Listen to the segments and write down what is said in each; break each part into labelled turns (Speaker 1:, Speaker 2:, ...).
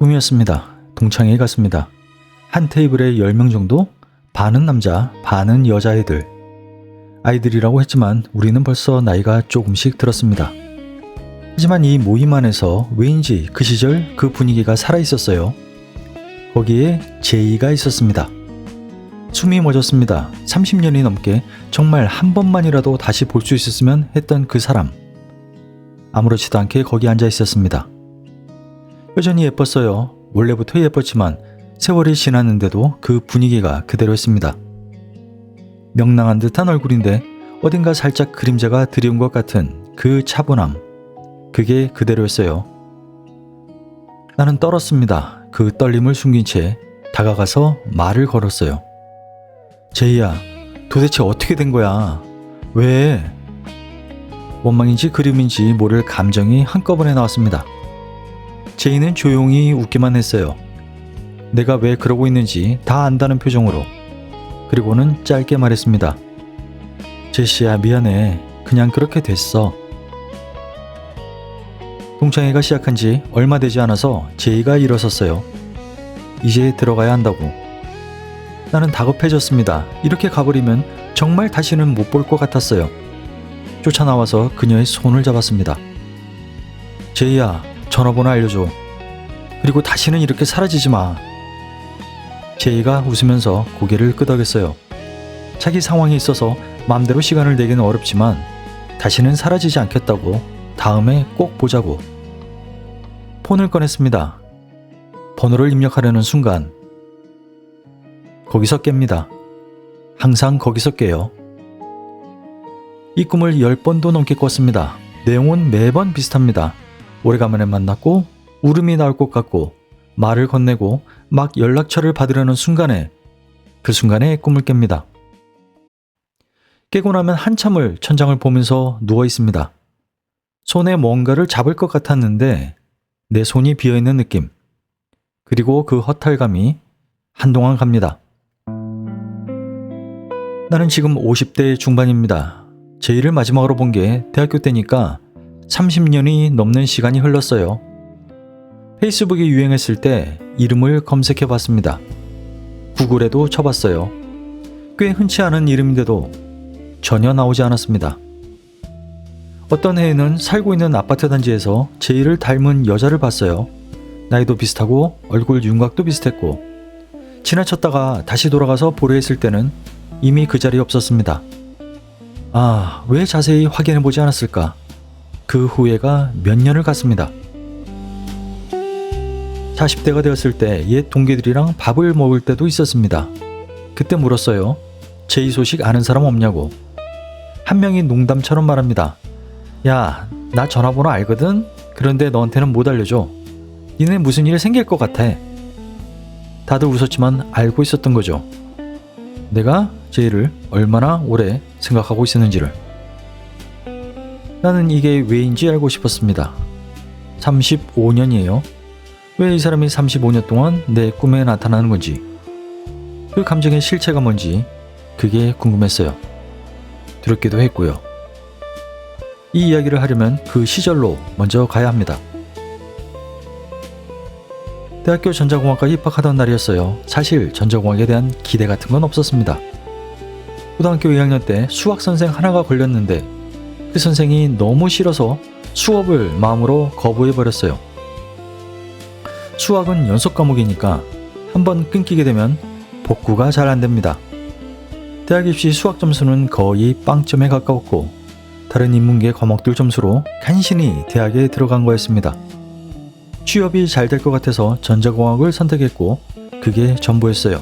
Speaker 1: 꿈이었습니다. 동창회에 갔습니다. 한 테이블에 10명 정도? 반은 남자, 반은 여자애들. 아이들이라고 했지만 우리는 벌써 나이가 조금씩 들었습니다. 하지만 이 모임 안에서 왜인지 그 시절 그 분위기가 살아있었어요. 거기에 제이가 있었습니다. 숨이 멎었습니다. 30년이 넘게 정말 한 번만이라도 다시 볼 수 있었으면 했던 그 사람. 아무렇지도 않게 거기 앉아 있었습니다. 여전히 예뻤어요. 원래부터 예뻤지만 세월이 지났는데도 그 분위기가 그대로였습니다. 명랑한 듯한 얼굴인데 어딘가 살짝 그림자가 드리운 것 같은 그 차분함. 그게 그대로였어요. 나는 떨었습니다. 그 떨림을 숨긴 채 다가가서 말을 걸었어요. 제이야, 도대체 어떻게 된 거야? 왜? 원망인지 그림인지 모를 감정이 한꺼번에 나왔습니다. 제이는 조용히 웃기만 했어요. 내가 왜 그러고 있는지 다 안다는 표정으로. 그리고는 짧게 말했습니다. 제시야, 미안해. 그냥 그렇게 됐어. 동창회가 시작한 지 얼마 되지 않아서 제이가 일어섰어요. 이제 들어가야 한다고. 나는 다급해졌습니다. 이렇게 가버리면 정말 다시는 못 볼 것 같았어요. 쫓아나와서 그녀의 손을 잡았습니다. 제이야, 전화번호 알려줘. 그리고 다시는 이렇게 사라지지 마. 제이가 웃으면서 고개를 끄덕였어요. 자기 상황이 있어서 마음대로 시간을 내기는 어렵지만 다시는 사라지지 않겠다고. 다음에 꼭 보자고. 폰을 꺼냈습니다. 번호를 입력하려는 순간 거기서 깹니다. 항상 거기서 깨요. 이 꿈을 10번도 넘게 꿨습니다. 내용은 매번 비슷합니다. 오래간만에 만났고 울음이 나올 것 같고 말을 건네고 막 연락처를 받으려는 순간에 그 순간에 꿈을 깹니다. 깨고 나면 한참을 천장을 보면서 누워 있습니다. 손에 뭔가를 잡을 것 같았는데 내 손이 비어있는 느낌. 그리고 그 허탈감이 한동안 갑니다. 나는 지금 50대 중반입니다. 제이를 마지막으로 본 게 대학교 때니까 30년이 넘는 시간이 흘렀어요. 페이스북이 유행했을 때 이름을 검색해 봤습니다. 구글에도 쳐봤어요. 꽤 흔치 않은 이름인데도 전혀 나오지 않았습니다. 어떤 해에는 살고 있는 아파트 단지에서 제이를 닮은 여자를 봤어요. 나이도 비슷하고 얼굴 윤곽도 비슷했고 지나쳤다가 다시 돌아가서 보려 했을 때는 이미 그 자리에 없었습니다. 아, 왜 자세히 확인해보지 않았을까? 그 후회가 몇 년을 갔습니다. 40대가 되었을 때 옛 동기들이랑 밥을 먹을 때도 있었습니다. 그때 물었어요. 제이 소식 아는 사람 없냐고. 한 명이 농담처럼 말합니다. 야, 나 전화번호 알거든? 그런데 너한테는 못 알려줘. 니네 무슨 일 생길 것 같아. 다들 웃었지만 알고 있었던 거죠. 내가 제이를 얼마나 오래 생각하고 있었는지를. 나는 이게 왜인지 알고 싶었습니다. 35년이에요. 왜 이 사람이 35년 동안 내 꿈에 나타나는 건지, 그 감정의 실체가 뭔지 그게 궁금했어요. 두렵기도 했고요. 이 이야기를 하려면 그 시절로 먼저 가야 합니다. 대학교 전자공학과 입학하던 날이었어요. 사실 전자공학에 대한 기대 같은 건 없었습니다. 고등학교 2학년 때 수학 선생 하나가 걸렸는데 그 선생이 너무 싫어서 수업을 마음으로 거부해버렸어요. 수학은 연속 과목이니까 한번 끊기게 되면 복구가 잘 안됩니다. 대학 입시 수학 점수는 거의 빵점에 가까웠고 다른 인문계 과목들 점수로 간신히 대학에 들어간 거였습니다. 취업이 잘 될 것 같아서 전자공학을 선택했고 그게 전부였어요.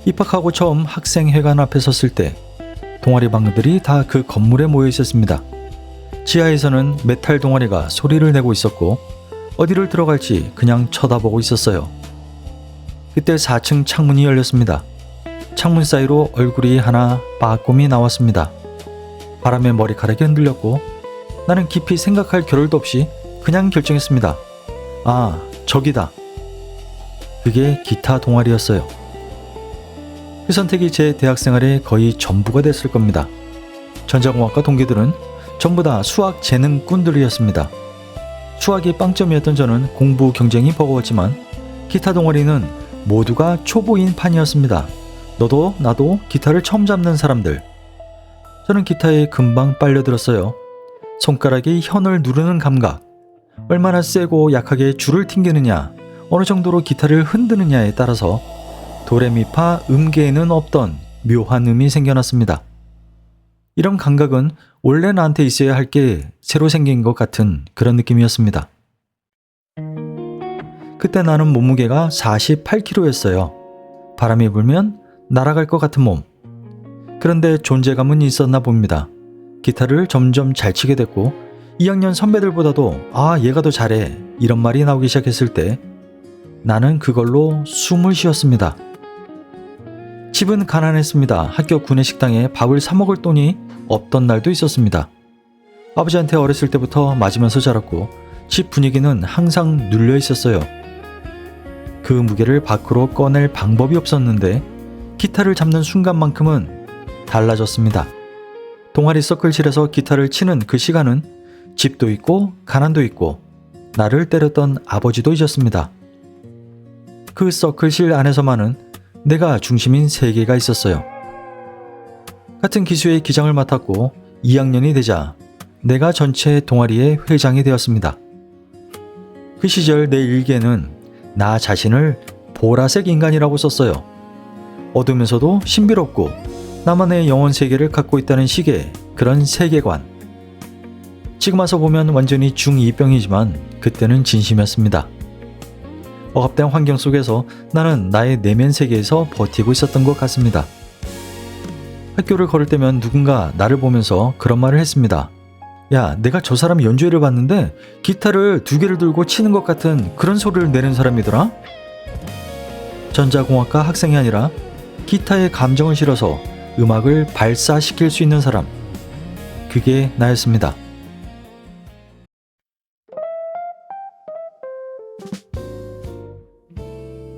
Speaker 1: 입학하고 처음 학생회관 앞에 섰을 때 동아리 방들이 다 그 건물에 모여 있었습니다. 지하에서는 메탈 동아리가 소리를 내고 있었고 어디를 들어갈지 그냥 쳐다보고 있었어요. 그때 4층 창문이 열렸습니다. 창문 사이로 얼굴이 하나 빠꼼히 나왔습니다. 바람에 머리카락이 흔들렸고 나는 깊이 생각할 겨를도 없이 그냥 결정했습니다. 아, 저기다. 그게 기타 동아리였어요. 그 선택이 제 대학생활의 거의 전부가 됐을 겁니다. 전자공학과 동기들은 전부 다 수학 재능꾼들이었습니다. 수학이 빵점이었던 저는 공부 경쟁이 버거웠지만 기타 동아리는 모두가 초보인 판이었습니다. 너도 나도 기타를 처음 잡는 사람들. 저는 기타에 금방 빨려들었어요. 손가락이 현을 누르는 감각, 얼마나 세고 약하게 줄을 튕기느냐, 어느 정도로 기타를 흔드느냐에 따라서 도레미파 음계에는 없던 묘한 음이 생겨났습니다. 이런 감각은 원래 나한테 있어야 할 게 새로 생긴 것 같은 그런 느낌이었습니다. 그때 나는 몸무게가 48kg였어요. 바람이 불면 날아갈 것 같은 몸. 그런데 존재감은 있었나 봅니다. 기타를 점점 잘 치게 됐고 2학년 선배들보다도 아 얘가 더 잘해 이런 말이 나오기 시작했을 때 나는 그걸로 숨을 쉬었습니다. 집은 가난했습니다. 학교 구내식당에 밥을 사 먹을 돈이 없던 날도 있었습니다. 아버지한테 어렸을 때부터 맞으면서 자랐고 집 분위기는 항상 눌려 있었어요. 그 무게를 밖으로 꺼낼 방법이 없었는데 기타를 잡는 순간만큼은 달라졌습니다. 동아리 서클실에서 기타를 치는 그 시간은 집도 있고 가난도 있고 나를 때렸던 아버지도 잊었습니다. 그 서클실 안에서만은 내가 중심인 세계가 있었어요. 같은 기수의 기장을 맡았고 2학년이 되자 내가 전체 동아리의 회장이 되었습니다. 그 시절 내 일기에는 나 자신을 보라색 인간이라고 썼어요. 어두우면서도 신비롭고 나만의 영혼 세계를 갖고 있다는 식의 그런 세계관. 지금 와서 보면 완전히 중2병이지만 그때는 진심이었습니다. 억압된 환경 속에서 나는 나의 내면 세계에서 버티고 있었던 것 같습니다. 학교를 걸을 때면 누군가 나를 보면서 그런 말을 했습니다. 야, 내가 저 사람 연주회를 봤는데 기타를 2개를 들고 치는 것 같은 그런 소리를 내는 사람이더라? 전자공학과 학생이 아니라 기타에 감정을 실어서 음악을 발사시킬 수 있는 사람. 그게 나였습니다.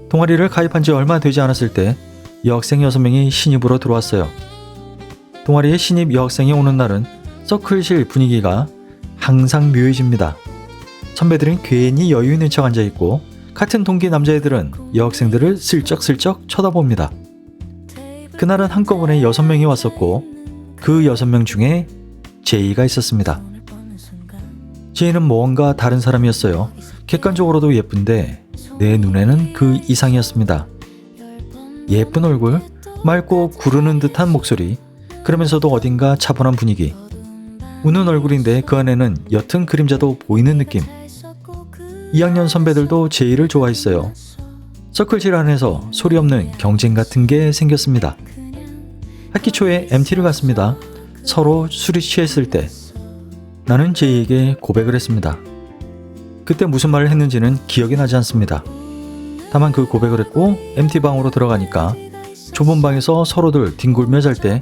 Speaker 1: 동아리를 가입한 지 얼마 되지 않았을 때 여학생 6명이 신입으로 들어왔어요. 동아리에 신입 여학생이 오는 날은 서클실 분위기가 항상 묘해집니다. 선배들은 괜히 여유 있는 척 앉아있고 같은 동기 남자애들은 여학생들을 슬쩍슬쩍 쳐다봅니다. 그날은 한꺼번에 6명이 왔었고 그 6명 중에 제이가 있었습니다. 제이는 뭔가 다른 사람이었어요. 객관적으로도 예쁜데 내 눈에는 그 이상이었습니다. 예쁜 얼굴, 맑고 구르는 듯한 목소리, 그러면서도 어딘가 차분한 분위기. 우는 얼굴인데 그 안에는 옅은 그림자도 보이는 느낌. 2학년 선배들도 제이를 좋아했어요. 서클실 안에서 소리 없는 경쟁 같은 게 생겼습니다. 학기 초에 MT를 갔습니다. 서로 술이 취했을 때 나는 제이에게 고백을 했습니다. 그때 무슨 말을 했는지는 기억이 나지 않습니다. 다만 그 고백을 했고 MT방으로 들어가니까 좁은 방에서 서로들 뒹굴며 잘 때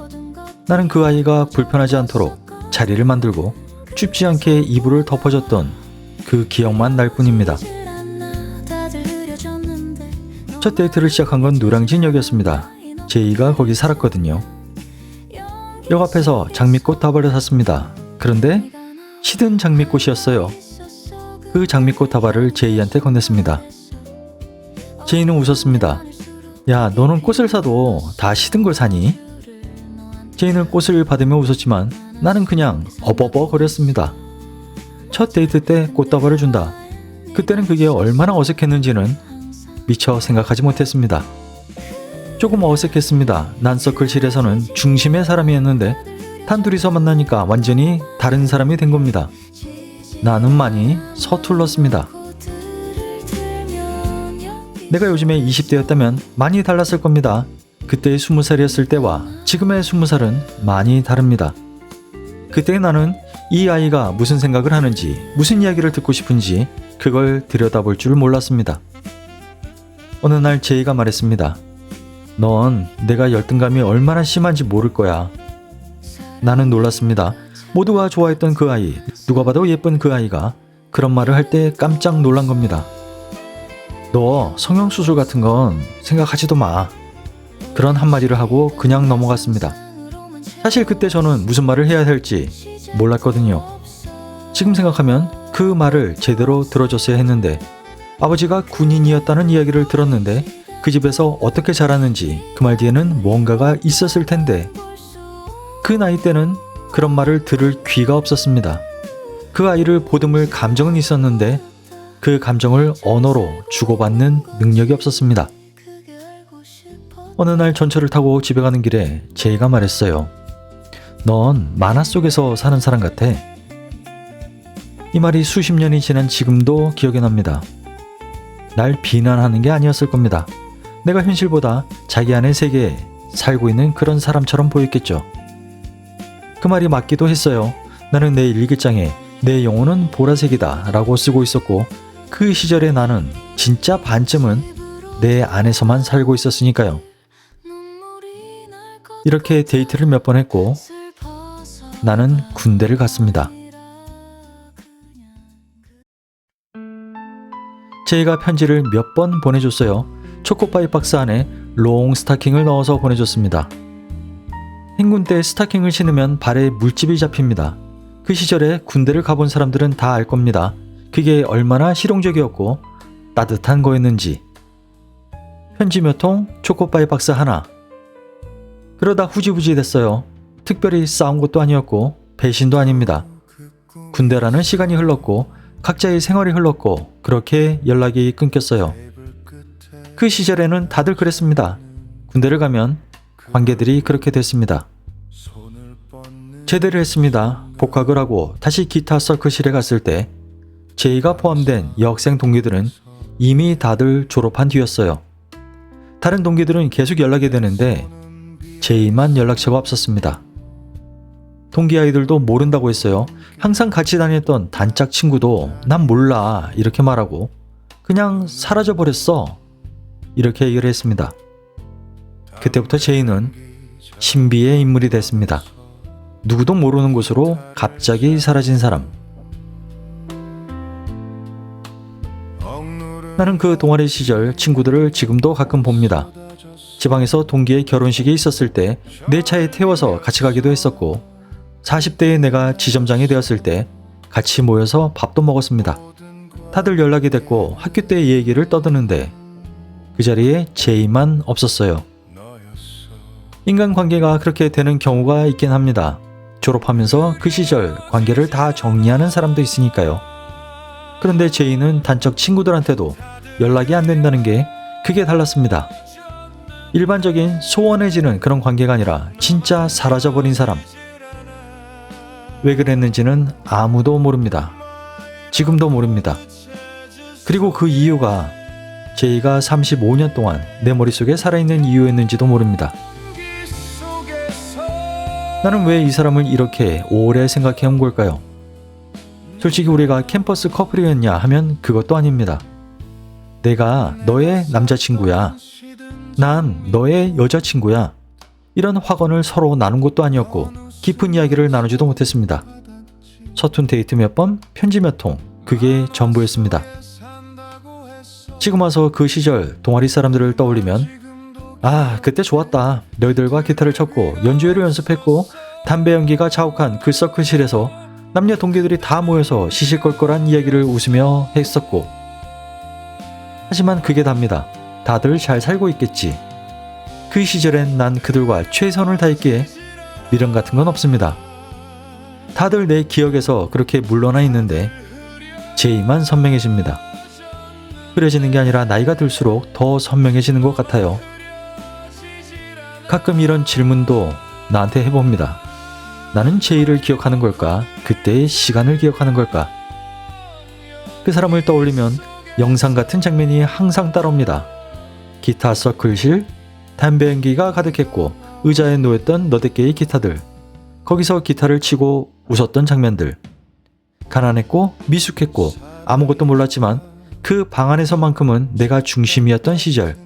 Speaker 1: 나는 그 아이가 불편하지 않도록 자리를 만들고 춥지 않게 이불을 덮어줬던 그 기억만 날 뿐입니다. 첫 데이트를 시작한 건 노량진역이었습니다. 제이가 거기 살았거든요. 역 앞에서 장미꽃 다발을 샀습니다. 그런데 시든 장미꽃이었어요. 그 장미꽃 다발을 제이한테 건넸습니다. 제이는 웃었습니다. 야, 너는 꽃을 사도 다 시든 걸 사니? 제이는 꽃을 받으며 웃었지만 나는 그냥 어버버 거렸습니다. 첫 데이트 때 꽃다발을 준다. 그때는 그게 얼마나 어색했는지는 미처 생각하지 못했습니다. 조금 어색했습니다. 난 서클실에서는 중심의 사람이었는데 단둘이서 만나니까 완전히 다른 사람이 된 겁니다. 나는 많이 서툴렀습니다. 내가 요즘에 20대였다면 많이 달랐을 겁니다. 그때의 20살이었을 때와 지금의 20살은 많이 다릅니다. 그때 나는 이 아이가 무슨 생각을 하는지, 무슨 이야기를 듣고 싶은지 그걸 들여다볼 줄 몰랐습니다. 어느 날 제이가 말했습니다. 넌 내가 열등감이 얼마나 심한지 모를 거야. 나는 놀랐습니다. 모두가 좋아했던 그 아이, 누가 봐도 예쁜 그 아이가 그런 말을 할 때 깜짝 놀란 겁니다. 너 성형수술 같은 건 생각하지도 마. 그런 한마디를 하고 그냥 넘어갔습니다. 사실 그때 저는 무슨 말을 해야 할지 몰랐거든요. 지금 생각하면 그 말을 제대로 들어줬어야 했는데 아버지가 군인이었다는 이야기를 들었는데 그 집에서 어떻게 자랐는지 그 말 뒤에는 뭔가가 있었을 텐데 그 나이 때는 그런 말을 들을 귀가 없었습니다. 그 아이를 보듬을 감정은 있었는데 그 감정을 언어로 주고받는 능력이 없었습니다. 어느 날 전철을 타고 집에 가는 길에 제이가 말했어요. 넌 만화 속에서 사는 사람 같아. 이 말이 수십 년이 지난 지금도 기억이 납니다. 날 비난하는 게 아니었을 겁니다. 내가 현실보다 자기 안의 세계에 살고 있는 그런 사람처럼 보였겠죠. 그 말이 맞기도 했어요. 나는 내 일기장에 내 영혼은 보라색이다 라고 쓰고 있었고 그 시절의 나는 진짜 반쯤은 내 안에서만 살고 있었으니까요. 이렇게 데이트를 몇 번 했고 나는 군대를 갔습니다. 제이가 편지를 몇 번 보내줬어요. 초코파이 박스 안에 롱 스타킹을 넣어서 보내줬습니다. 행군 때 스타킹을 신으면 발에 물집이 잡힙니다. 그 시절에 군대를 가본 사람들은 다 알 겁니다. 그게 얼마나 실용적이었고 따뜻한 거였는지. 편지 몇 통, 초코파이 박스 하나. 그러다 후지부지 됐어요. 특별히 싸운 것도 아니었고 배신도 아닙니다. 군대라는 시간이 흘렀고 각자의 생활이 흘렀고 그렇게 연락이 끊겼어요. 그 시절에는 다들 그랬습니다. 군대를 가면 관계들이 그렇게 됐습니다. 제대를 했습니다. 복학을 하고 다시 기타 서클실에 갔을 때 제이가 포함된 여학생 동기들은 이미 다들 졸업한 뒤였어요. 다른 동기들은 계속 연락이 되는데 제이만 연락처가 없었습니다. 동기 아이들도 모른다고 했어요. 항상 같이 다녔던 단짝 친구도 난 몰라 이렇게 말하고 그냥 사라져버렸어 이렇게 얘기를 했습니다. 그때부터 제이는 신비의 인물이 됐습니다. 누구도 모르는 곳으로 갑자기 사라진 사람. 나는 그 동아리 시절 친구들을 지금도 가끔 봅니다. 지방에서 동기의 결혼식이 있었을 때 내 차에 태워서 같이 가기도 했었고 40대에 내가 지점장이 되었을 때 같이 모여서 밥도 먹었습니다. 다들 연락이 됐고 학교 때 얘기를 떠드는데 그 자리에 제이만 없었어요. 인간관계가 그렇게 되는 경우가 있긴 합니다. 졸업하면서 그 시절 관계를 다 정리하는 사람도 있으니까요. 그런데 제이는 단적 친구들한테도 연락이 안 된다는 게 그게 달랐습니다. 일반적인 소원해지는 그런 관계가 아니라 진짜 사라져버린 사람. 왜 그랬는지는 아무도 모릅니다. 지금도 모릅니다. 그리고 그 이유가 제이가 35년 동안 내 머릿속에 살아있는 이유였는지도 모릅니다. 나는 왜 이 사람을 이렇게 오래 생각해온 걸까요? 솔직히 우리가 캠퍼스 커플이었냐 하면 그것도 아닙니다. 내가 너의 남자친구야. 난 너의 여자친구야. 이런 확언을 서로 나눈 것도 아니었고 깊은 이야기를 나누지도 못했습니다. 서툰 데이트 몇 번, 편지 몇 통, 그게 전부였습니다. 지금 와서 그 시절 동아리 사람들을 떠올리면 아, 그때 좋았다. 너희들과 기타를 쳤고 연주회를 연습했고 담배 연기가 자욱한 그 서클실에서 남녀 동기들이 다 모여서 시시껄껄한 이야기를 웃으며 했었고 하지만 그게 답니다. 다들 잘 살고 있겠지. 그 시절엔 난 그들과 최선을 다했기에 미련 같은 건 없습니다. 다들 내 기억에서 그렇게 물러나 있는데 제이만 선명해집니다. 흐려지는 게 아니라 나이가 들수록 더 선명해지는 것 같아요. 가끔 이런 질문도 나한테 해봅니다. 나는 제이를 기억하는 걸까? 그때의 시간을 기억하는 걸까? 그 사람을 떠올리면 영상 같은 장면이 항상 따라옵니다. 기타 서클실, 담배 연기가 가득했고 의자에 놓였던 너댓 개의 기타들, 거기서 기타를 치고 웃었던 장면들. 가난했고 미숙했고 아무것도 몰랐지만 그 방 안에서만큼은 내가 중심이었던 시절.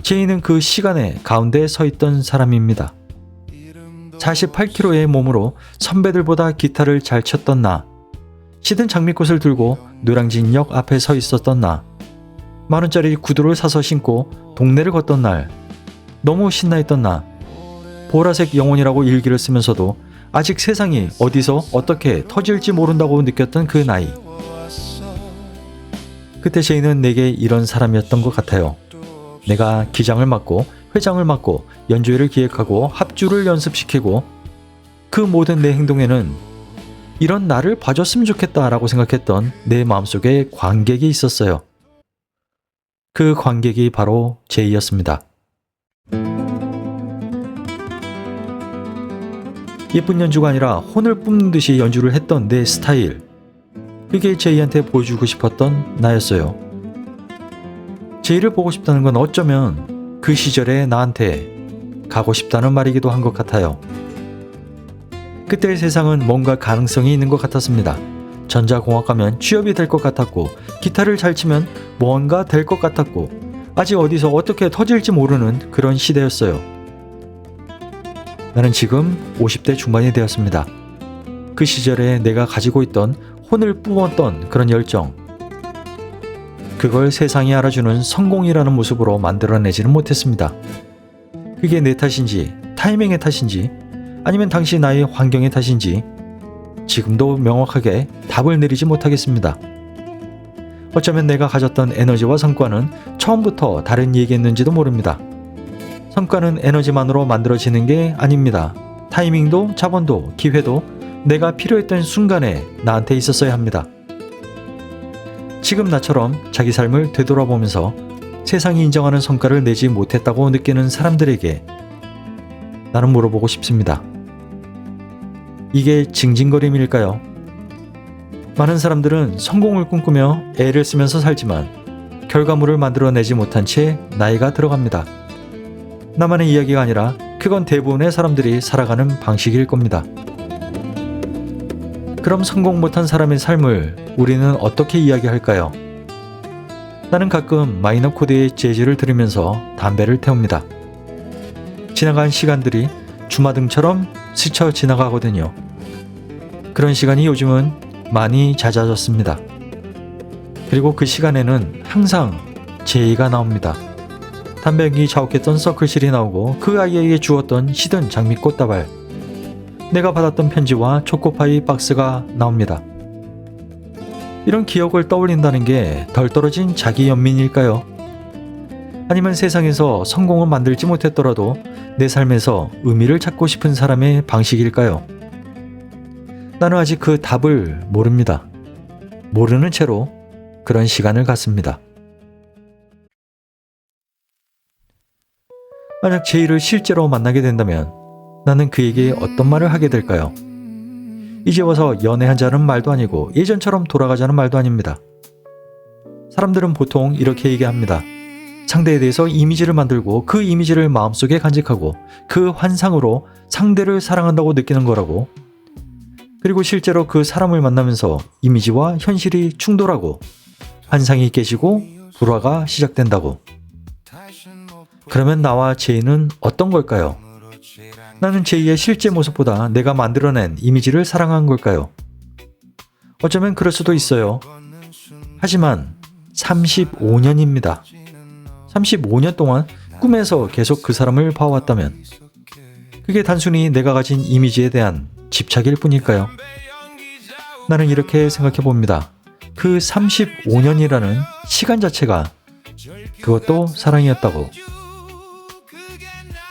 Speaker 1: 제이는 그 시간의 가운데에 서 있던 사람입니다. 48kg의 몸으로 선배들보다 기타를 잘 쳤던 나, 시든 장미꽃을 들고 노량진역 앞에 서 있었던 나, 10,000원짜리 구두를 사서 신고 동네를 걷던 날, 너무 신나했던 나, 보라색 영혼이라고 일기를 쓰면서도 아직 세상이 어디서 어떻게 터질지 모른다고 느꼈던 그 나이. 그때 제이는 내게 이런 사람이었던 것 같아요. 내가 기장을 맡고 회장을 맡고 연주회를 기획하고 합주를 연습시키고 그 모든 내 행동에는 이런 나를 봐줬으면 좋겠다라고 생각했던 내 마음속에 관객이 있었어요. 그 관객이 바로 제이였습니다. 예쁜 연주가 아니라 혼을 뿜는 듯이 연주를 했던 내 스타일. 그게 제이한테 보여주고 싶었던 나였어요. 제이를 보고 싶다는 건 어쩌면 그 시절에 나한테 가고 싶다는 말이기도 한 것 같아요. 그때의 세상은 뭔가 가능성이 있는 것 같았습니다. 전자공학과면 취업이 될 것 같았고 기타를 잘 치면 뭔가 될 것 같았고 아직 어디서 어떻게 터질지 모르는 그런 시대였어요. 나는 지금 50대 중반이 되었습니다. 그 시절에 내가 가지고 있던 혼을 뿜었던 그런 열정, 그걸 세상이 알아주는 성공이라는 모습으로 만들어내지는 못했습니다. 그게 내 탓인지 타이밍의 탓인지 아니면 당시 나의 환경의 탓인지 지금도 명확하게 답을 내리지 못하겠습니다. 어쩌면 내가 가졌던 에너지와 성과는 처음부터 다른 얘기였는지도 모릅니다. 성과는 에너지만으로 만들어지는 게 아닙니다. 타이밍도 자본도 기회도 내가 필요했던 순간에 나한테 있었어야 합니다. 지금 나처럼 자기 삶을 되돌아보면서 세상이 인정하는 성과를 내지 못했다고 느끼는 사람들에게 나는 물어보고 싶습니다. 이게 징징거림일까요? 많은 사람들은 성공을 꿈꾸며 애를 쓰면서 살지만 결과물을 만들어내지 못한 채 나이가 들어갑니다. 나만의 이야기가 아니라 그건 대부분의 사람들이 살아가는 방식일 겁니다. 그럼 성공 못한 사람의 삶을 우리는 어떻게 이야기할까요? 나는 가끔 마이너 코드의 재즈를 들으면서 담배를 태웁니다. 지나간 시간들이 주마등처럼 스쳐 지나가거든요. 그런 시간이 요즘은 많이 잦아졌습니다. 그리고 그 시간에는 항상 제이가 나옵니다. 담배 연기 자욱했던 서클실이 나오고 그 아이에게 주었던 시든 장미 꽃다발, 내가 받았던 편지와 초코파이 박스가 나옵니다. 이런 기억을 떠올린다는 게 덜 떨어진 자기 연민일까요? 아니면 세상에서 성공을 만들지 못했더라도 내 삶에서 의미를 찾고 싶은 사람의 방식일까요? 나는 아직 그 답을 모릅니다. 모르는 채로 그런 시간을 갖습니다. 만약 제이를 실제로 만나게 된다면 나는 그에게 어떤 말을 하게 될까요? 이제 와서 연애하자는 말도 아니고 예전처럼 돌아가자는 말도 아닙니다. 사람들은 보통 이렇게 얘기합니다. 상대에 대해서 이미지를 만들고 그 이미지를 마음속에 간직하고 그 환상으로 상대를 사랑한다고 느끼는 거라고. 그리고 실제로 그 사람을 만나면서 이미지와 현실이 충돌하고 환상이 깨지고 불화가 시작된다고. 그러면 나와 제이는 어떤 걸까요? 나는 제이의 실제 모습보다 내가 만들어낸 이미지를 사랑한 걸까요? 어쩌면 그럴 수도 있어요. 하지만 35년입니다. 35년 동안 꿈에서 계속 그 사람을 봐왔다면 그게 단순히 내가 가진 이미지에 대한 집착일 뿐일까요? 나는 이렇게 생각해 봅니다. 그 35년이라는 시간 자체가 그것도 사랑이었다고.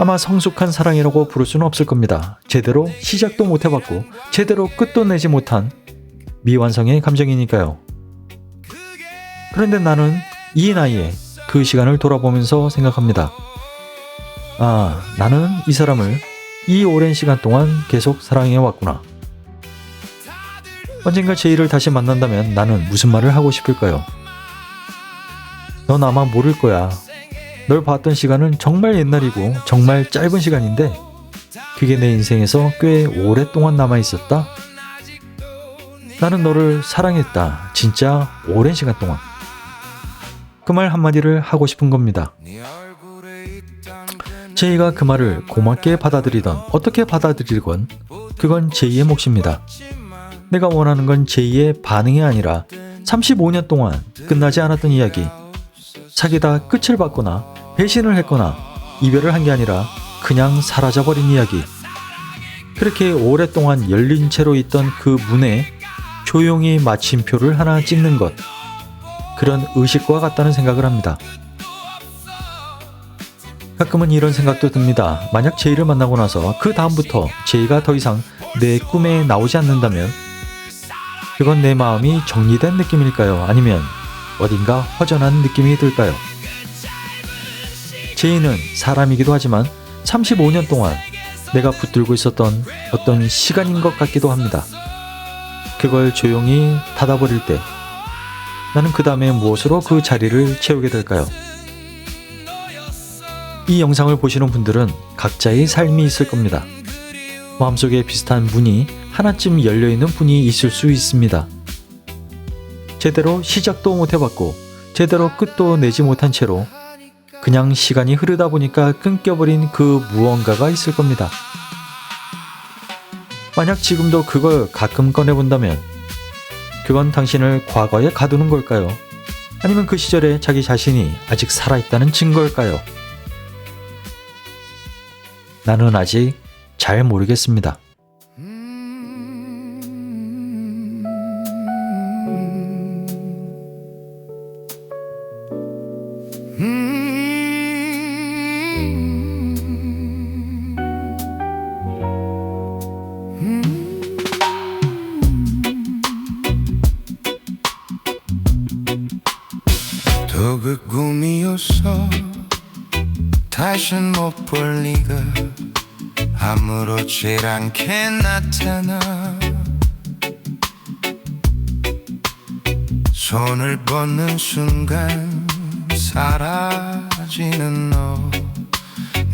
Speaker 1: 아마 성숙한 사랑이라고 부를 수는 없을 겁니다. 제대로 시작도 못 해봤고 제대로 끝도 내지 못한 미완성의 감정이니까요. 그런데 나는 이 나이에 그 시간을 돌아보면서 생각합니다. 아, 나는 이 사람을 이 오랜 시간 동안 계속 사랑해왔구나. 언젠가 제이를 다시 만난다면 나는 무슨 말을 하고 싶을까요? 넌 아마 모를 거야. 널 봤던 시간은 정말 옛날이고 정말 짧은 시간인데 그게 내 인생에서 꽤 오랫동안 남아있었다. 나는 너를 사랑했다. 진짜 오랜 시간 동안. 그 말 한마디를 하고 싶은 겁니다. 제이가 그 말을 고맙게 받아들이던 어떻게 받아들이건 그건 제이의 몫입니다. 내가 원하는 건 제이의 반응이 아니라 35년 동안 끝나지 않았던 이야기, 사귀다 끝을 봤거나 배신을 했거나 이별을 한 게 아니라 그냥 사라져버린 이야기. 그렇게 오랫동안 열린 채로 있던 그 문에 조용히 마침표를 하나 찍는 것, 그런 의식과 같다는 생각을 합니다. 가끔은 이런 생각도 듭니다. 만약 제이를 만나고 나서 그 다음부터 제이가 더 이상 내 꿈에 나오지 않는다면 그건 내 마음이 정리된 느낌일까요? 아니면 어딘가 허전한 느낌이 들까요? 제이는 사람이기도 하지만 35년 동안 내가 붙들고 있었던 어떤 시간인 것 같기도 합니다. 그걸 조용히 닫아버릴 때 나는 그 다음에 무엇으로 그 자리를 채우게 될까요? 이 영상을 보시는 분들은 각자의 삶이 있을 겁니다. 마음속에 비슷한 문이 하나쯤 열려있는 분이 있을 수 있습니다. 제대로 시작도 못 해봤고 제대로 끝도 내지 못한 채로 그냥 시간이 흐르다 보니까 끊겨버린 그 무언가가 있을 겁니다. 만약 지금도 그걸 가끔 꺼내본다면 그건 당신을 과거에 가두는 걸까요? 아니면 그 시절에 자기 자신이 아직 살아있다는 증거일까요? 나는 아직 잘 모르겠습니다.
Speaker 2: 또 그 꿈이었어 다신 못 볼 리가 아무렇지 않게 나타나 손을 뻗는 순간 사라지는 너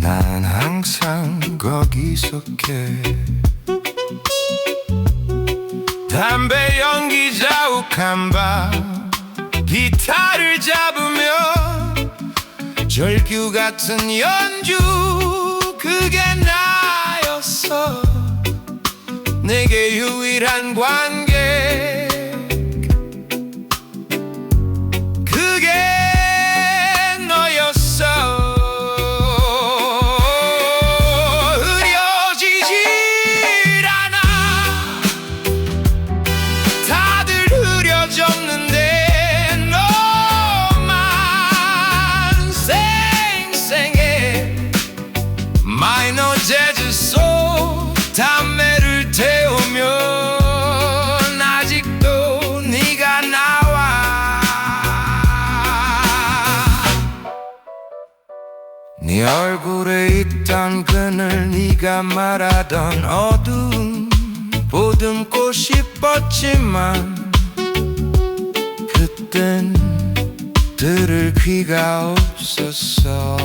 Speaker 2: 난 항상 거기 속해 담배 연기 자욱한 밤 기타를 잡으며 절규 같은 연주 그게 나였어 내게 유일한 관계 그게 너였어 흐려지질 않아 다들 흐려졌는데 너만 쌩쌩해 마이너 재즈 속 담배를 태우면 아직도 네가 나와 네 얼굴에 있던 그늘 네가 말하던 어두움 보듬고 싶었지만 그땐 들을 귀가 없었어